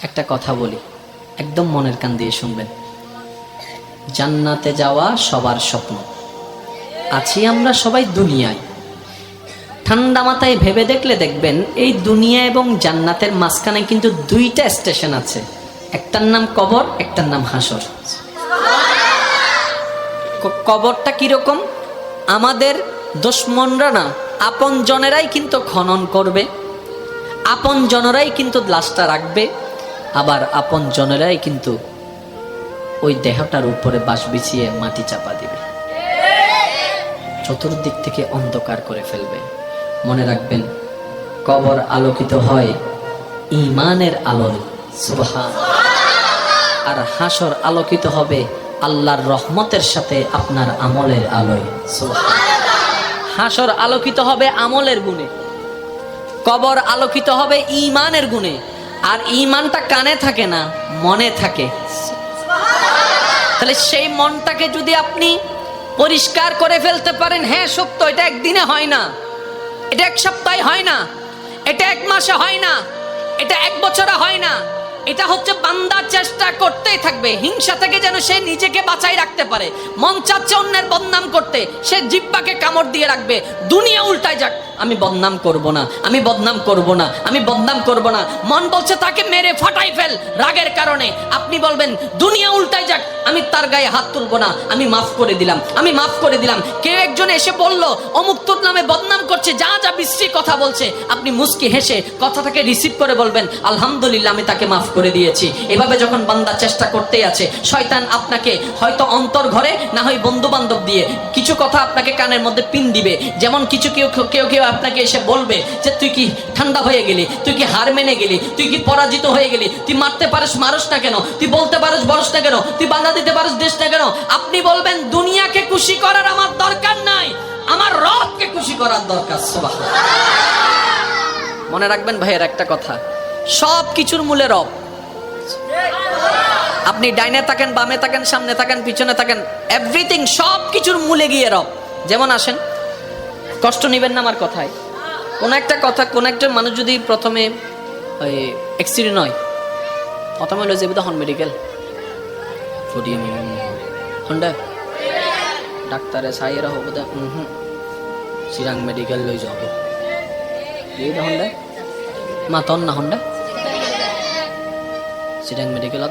একটা কথা বলি, একদম মনের কান দিয়ে শুনবেন। জান্নাতে যাওয়া সবার স্বপ্ন। আছি আমরা সবাই দুনিয়ায়। ঠান্ডা মাথায় ভেবে দেখলে দেখবেন এই দুনিয়া এবং জান্নাতের মাঝখানে কিন্তু দুইটা স্টেশন আছে, একটার নাম কবর, একটার নাম হাসর। কবরটা কিরকম? আমাদের দুশমনরা না, আপন জনেরাই কিন্তু খনন করবে, আপন জনেরাই কিন্তু লাশটা রাখবে, আবার আপন জনেরাই কিন্তু ওই দেহটার উপরে বাঁশ বিছিয়ে মাটি চাপা দিবে, চতুর্দিক থেকে অন্ধকার করে ফেলবে। মনে রাখবেন, কবর আলোকিত হয় ঈমানের আলোয়, সুবহানাল্লাহ। আর হাসর আলোকিত হবে আল্লাহর রহমতের সাথে আপনার আমলের আলোয়, সুবহানাল্লাহ। হাসর আলোকিত হবে আমলের গুণে, কবর আলোকিত হবে ঈমানের গুণে। আর ঈমানটা কানে থাকে না, মনে থাকে। তাহলে সেই মনটাকে যদি আপনি পরিষ্কার করে ফেলতে পারেন, হ্যাঁ সত্য, এটা একদিনে হয় না, এটা এক সপ্তাহে হয় না, এটা এক মাসে হয় না, এটা এক বছরে হয় না। এটা হচ্ছে বান্দা চেষ্টা করতেই থাকবে, হিংসা থেকে যেন সে নিজেকে বাঁচাই রাখতে পারে। মন চাচ্ছে অন্যের বদনাম করতে, সে জিহ্বাকে কামড় দিয়ে রাখবে। দুনিয়া উল্টায় যাক, আমি বদনাম করব না, আমি বদনাম করব না, আমি বদনাম করব না। মন বলছে তাকে মেরে ফাটাই ফেল রাগের কারণে। আপনি বলবেন দুনিয়া উল্টায় যাক, আমি তার গায়ে হাত তুলব না, আমি মাফ করে দিলাম, আমি মাফ করে দিলাম। কেউ একজন এসে বলল অমুক তোর নামে বদনাম করছে, যা যা বিশ্রী কথা বলছে, আপনি মুস্কি হেসে কথাটাকে রিসিভ করে বলবেন আলহামদুলিল্লাহ, আমি তাকে মাফ করে দিয়েছি। এভাবে যখন বান্দা চেষ্টা করতেই আছে, শয়তান আপনাকে হয়তো অন্তর ঘরে, না হয় বন্ধু বান্ধব দিয়ে কিছু কথা আপনাকে কানের মধ্যে পিন দিবে। যেমন কিছু কেউ আপনাকে এসে বলবে যে তুই কি ঠান্ডা হয়ে গেলি, তুই কি হার মেনে গেলি, তুই কি পরাজিত হয়ে গেলি, তুই মারতে পারিস মারস না কেন, তুই বলতে পারিস বলস না কেন, তুই বাধা দিতে পারিস দেশ না কেন। আপনি বলবেন দুনিয়াকে খুশি করার আমার দরকার নাই, আমার রবকে খুশি করার দরকার। সুবহানাল্লাহ। মনে রাখবেন ভাইয়ের একটা কথা, সব কিছুর মূলে রব। আপনি ডাইনে থাকেন, বামে থাকেন, সামনে থাকেন, পিছনে থাকেন, এভরিথিং, সব কিছুর মূলে গিয়ে রব। যেমন আসেন, কষ্ট নিবেন না আমার কথায়। কোন একটা মানুষ যদি প্রথমে ওই অ্যাক্সিডেন্ট হয়, প্রথমে হলো যে হন মেডিকেল হন্ডা ডাক্তারে সাইয়েরা হবো দা চিরাং মেডিকেল লই যাব হন্ডা মাতন না হন্ডা চিরাং মেডিকেল